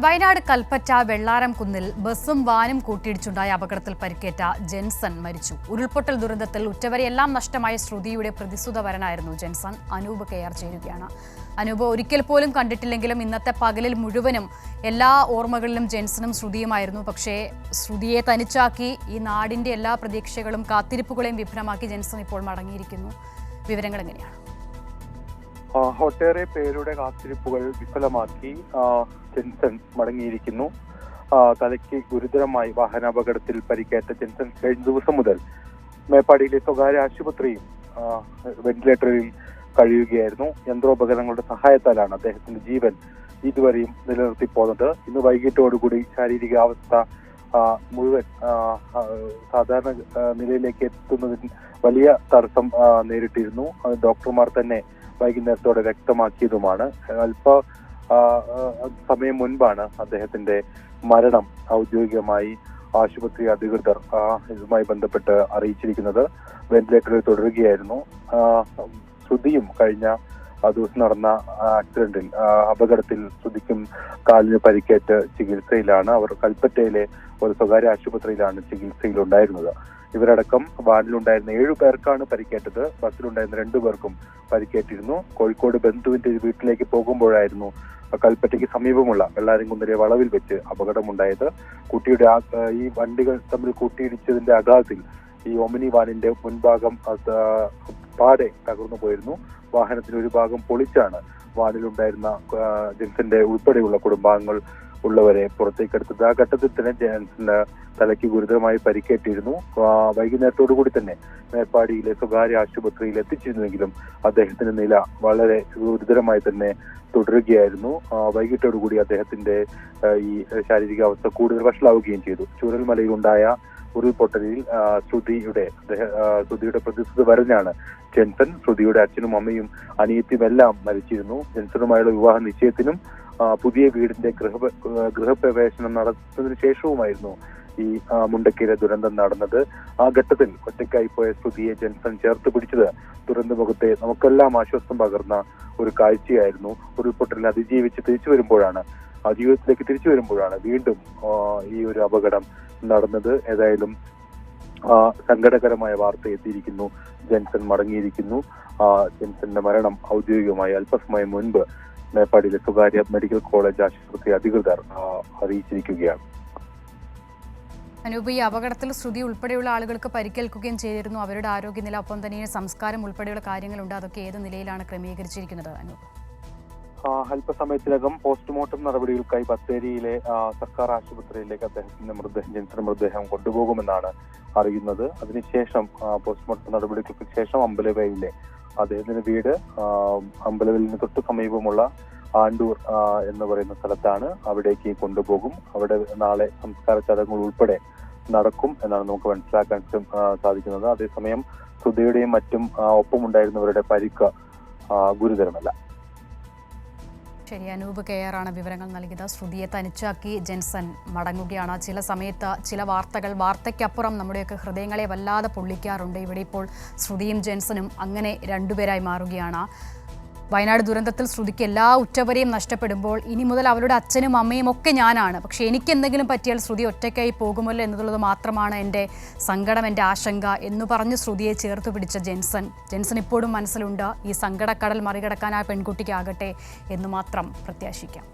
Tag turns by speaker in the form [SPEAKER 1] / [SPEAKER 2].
[SPEAKER 1] വയനാട് കൽപ്പറ്റ വെള്ളാരം കുന്നിൽ ബസും വാനും കൂട്ടിയിടിച്ചുണ്ടായ അപകടത്തിൽ പരിക്കേറ്റ ജെൻസൺ മരിച്ചു. ഉരുൾപൊട്ടൽ ദുരന്തത്തിൽ ഉറ്റവരെയെല്ലാം നഷ്ടമായ ശ്രുതിയുടെ പ്രതിസുതവരനായിരുന്നു ജെൻസൺ. അനൂപ് കെയർ ചേരുകയാണ്. അനൂപ്, ഒരിക്കൽ പോലും കണ്ടിട്ടില്ലെങ്കിലും ഇന്നത്തെ പകലിൽ മുഴുവനും എല്ലാ ഓർമ്മകളിലും ജെൻസണും ശ്രുതിയുമായിരുന്നു. പക്ഷേ ശ്രുതിയെ തനിച്ചാക്കി ഈ നാടിന്റെ എല്ലാ പ്രതീക്ഷകളും കാത്തിരിപ്പുകളെയും വിഫലമാക്കി ജെൻസൺ ഇപ്പോൾ മടങ്ങിയിരിക്കുന്നു. വിവരങ്ങൾ എങ്ങനെയാണ്?
[SPEAKER 2] ഒട്ടേറെ പേരുടെ കാത്തിരിപ്പുകൾ വിഫലമാക്കി ജെൻസൺ മടങ്ങിയിരിക്കുന്നു. തലയ്ക്ക് ഗുരുതരമായി വാഹനാപകടത്തിൽ പരിക്കേറ്റ ജെൻസൺ കഴിഞ്ഞ ദിവസം മുതൽ മേപ്പാടിയിലെ സ്വകാര്യ ആശുപത്രിയിൽ വെന്റിലേറ്ററിൽ കഴിയുകയായിരുന്നു. യന്ത്രോപകരണങ്ങളുടെ സഹായത്താലാണ് അദ്ദേഹത്തിന്റെ ജീവൻ ഇതുവരെയും നിലനിർത്തിപ്പോന്നത്. ഇന്ന് വൈകിട്ടോടുകൂടി ശാരീരികാവസ്ഥ മുഴുവൻ സാധാരണ നിലയിലേക്ക് എത്തുന്നതിന് വലിയ തടസ്സം നേരിട്ടിരുന്നു. ഡോക്ടർമാർ തന്നെ വൈകുന്നേരത്തോടെ വ്യക്തമാക്കിയതുമാണ്. സമയം മുൻപാണ് അദ്ദേഹത്തിന്റെ മരണം ഔദ്യോഗികമായി ആശുപത്രി അധികൃതർ ഇതുമായി ബന്ധപ്പെട്ട് അറിയിച്ചിരിക്കുന്നത്. വെന്റിലേറ്ററിൽ തുടരുകയായിരുന്നു. ശ്രുതിയും കഴിഞ്ഞ ദിവസം നടന്ന ആക്സിഡന്റിൽ അപകടത്തിൽ ശ്രുതിക്കും കാലിന് പരിക്കേറ്റ് ചികിത്സയിലാണ്. അവർ കൽപ്പറ്റയിലെ ഒരു സ്വകാര്യ ആശുപത്രിയിലാണ് ചികിത്സയിലുണ്ടായിരുന്നത്. ഇവരടക്കം വാനിലുണ്ടായിരുന്ന 7 പേർക്കാണ് പരിക്കേറ്റത്. ബസ്സിലുണ്ടായിരുന്ന 2 പേർക്കും പരിക്കേറ്റിരുന്നു. കോഴിക്കോട് ബന്ധുവിന്റെ വീട്ടിലേക്ക് പോകുമ്പോഴായിരുന്നു കൽപ്പറ്റയ്ക്ക് സമീപമുള്ള വെള്ളാരംകുന്നിലെ വളവിൽ വെച്ച് അപകടമുണ്ടായത്. കുട്ടിയുടെ ഈ വണ്ടികൾ തമ്മിൽ കൂട്ടിയിടിച്ചതിന്റെ ആഘാതത്തിൽ ഈ ഒമിനി വാനിന്റെ മുൻഭാഗം പാടെ തകർന്നു പോയിരുന്നു. വാഹനത്തിന്റെ ഒരു ഭാഗം പൊളിച്ചാണ് വാനിലുണ്ടായിരുന്ന ജെൻസന്റെ ഉൾപ്പെടെയുള്ള കുടുംബാംഗങ്ങൾ ഉള്ളവരെ പുറത്തേക്കെടുത്തത്. ആ ഘട്ടത്തിൽ തന്നെ ജെൻസന് തലയ്ക്ക് ഗുരുതരമായി പരിക്കേറ്റിരുന്നു. വൈകുന്നേരത്തോടുകൂടി തന്നെ മേപ്പാടിയിലെ സ്വകാര്യ ആശുപത്രിയിൽ എത്തിച്ചിരുന്നുവെങ്കിലും അദ്ദേഹത്തിന്റെ നില വളരെ ഗുരുതരമായി തന്നെ തുടരുകയായിരുന്നു. വൈകിട്ടോടുകൂടി അദ്ദേഹത്തിന്റെ ഈ ശാരീരികാവസ്ഥ കൂടുതൽ വഷളാവുകയും ചെയ്തു. ചൂരൽമലയിലുണ്ടായ ഉരുൾപൊട്ടലിൽ ശ്രുതിയുടെ പ്രതിസുത വരനാണ് ജെൻസൺ. ശ്രുതിയുടെ അച്ഛനും അമ്മയും അനിയത്തിയും എല്ലാം മരിച്ചിരുന്നു. ജെൻസണുമായുള്ള വിവാഹ നിശ്ചയത്തിനും പുതിയ വീടിന്റെ ഗൃഹപ്രവേശനം നടത്തുന്നതിന് ശേഷവുമായിരുന്നു ഈ മുണ്ടക്കയിലെ ദുരന്തം നടന്നത്. ആ ഘട്ടത്തിൽ ഒറ്റയ്ക്കായി പോയ ശ്രുതിയെ ജെൻസൺ ചേർത്ത് പിടിച്ചത് ദുരന്തമുഖത്തെ നമുക്കെല്ലാം ആശ്വാസം പകർന്ന ഒരു കാഴ്ചയായിരുന്നു. ഉരുൾപൊട്ടലിനെ അതിജീവിച്ച് ജീവിതത്തിലേക്ക് തിരിച്ചു വരുമ്പോഴാണ് വീണ്ടും ഈ ഒരു അപകടം നടന്നത്. ഏതായാലും സങ്കടകരമായ വാർത്ത എത്തിയിരിക്കുന്നു. ജെൻസൺ മടങ്ങിയിരിക്കുന്നു. ജെൻസന്റെ മരണം ഔദ്യോഗികമായി അല്പസമയം മുൻപ് മേപ്പാടിയിലെ സ്വകാര്യ മെഡിക്കൽ കോളേജ് ആശുപത്രി അധികൃതർ അറിയിച്ചിരിക്കുകയാണ്.
[SPEAKER 1] അനൂപ്, ഈ അപകടത്തിൽ ശ്രുതി ഉൾപ്പെടെയുള്ള ആളുകൾക്ക് പരിക്കേൽക്കുകയും ചെയ്തിരുന്നു. അവരുടെ ആരോഗ്യനില, ഒപ്പം തന്നെ സംസ്കാരം ഉൾപ്പെടെയുള്ള കാര്യങ്ങളുണ്ട്. അതൊക്കെ ഏത് നിലയിലാണ് ക്രമീകരിച്ചിരിക്കുന്നത് അനൂപ്?
[SPEAKER 2] അല്പസമയത്തിനകം പോസ്റ്റ്മോർട്ടം നടപടികൾക്കായി ബത്തേരിയിലെ സർക്കാർ ആശുപത്രിയിലേക്ക് ജെൻസന്റെ മൃതദേഹം കൊണ്ടുപോകുമെന്നാണ് അറിയുന്നത്. അതിനുശേഷം പോസ്റ്റ്മോർട്ടം നടപടികൾക്ക് ശേഷം അമ്പലവയലിലെ അദ്ദേഹത്തിന്റെ വീട് അമ്പലവയലിന് തൊട്ട് സമീപമുള്ള ആണ്ടൂർ എന്ന് പറയുന്ന സ്ഥലത്താണ്. അവിടേക്ക് കൊണ്ടുപോകും. അവിടെ നാളെ സംസ്കാര ചടങ്ങുകൾ ഉൾപ്പെടെ നടക്കും എന്നാണ് നമുക്ക് മനസ്സിലാക്കാൻ സാധിക്കുന്നത്. അതേസമയം ശ്രുതിയുടെയും മറ്റും ഒപ്പമുണ്ടായിരുന്നവരുടെ പരിക്ക് ഗുരുതരമല്ല.
[SPEAKER 1] ശരി, അനൂപ് കെയറാണ് വിവരങ്ങൾ നൽകിയത്. ശ്രുതിയെ തനിച്ചാക്കി ജെൻസൺ മടങ്ങുകയാണ്. ചില സമയത്ത് ചില വാർത്തയ്ക്കപ്പുറം നമ്മുടെയൊക്കെ ഹൃദയങ്ങളെ വല്ലാതെ പൊള്ളിക്കാറുണ്ട്. ഇവിടെ ഇപ്പോൾ ശ്രുതിയും ജെൻസനും അങ്ങനെ 2 പേരായി മാറുകയാണ്. വയനാട് ദുരന്തത്തിൽ ശ്രുതിക്ക് എല്ലാ ഉറ്റവരെയും നഷ്ടപ്പെടുമ്പോൾ ഇനി മുതൽ അവരുടെ അച്ഛനും അമ്മയും ഒക്കെ ഞാനാണ്. പക്ഷേ എനിക്ക് എന്തെങ്കിലും പറ്റിയാൽ ശ്രുതി ഒറ്റയ്ക്കായി പോകുമല്ലോ എന്നുള്ളത് മാത്രമാണ് എൻ്റെ സങ്കടം, എൻ്റെ ആശങ്ക എന്ന് പറഞ്ഞ് ശ്രുതിയെ ചേർത്ത് പിടിച്ച ജെൻസൺ ഇപ്പോഴും മനസ്സിലുണ്ട്. ഈ സങ്കടക്കടൽ മറികടക്കാൻ ആ പെൺകുട്ടിക്കാകട്ടെ എന്ന് മാത്രം പ്രത്യാശിക്കാം.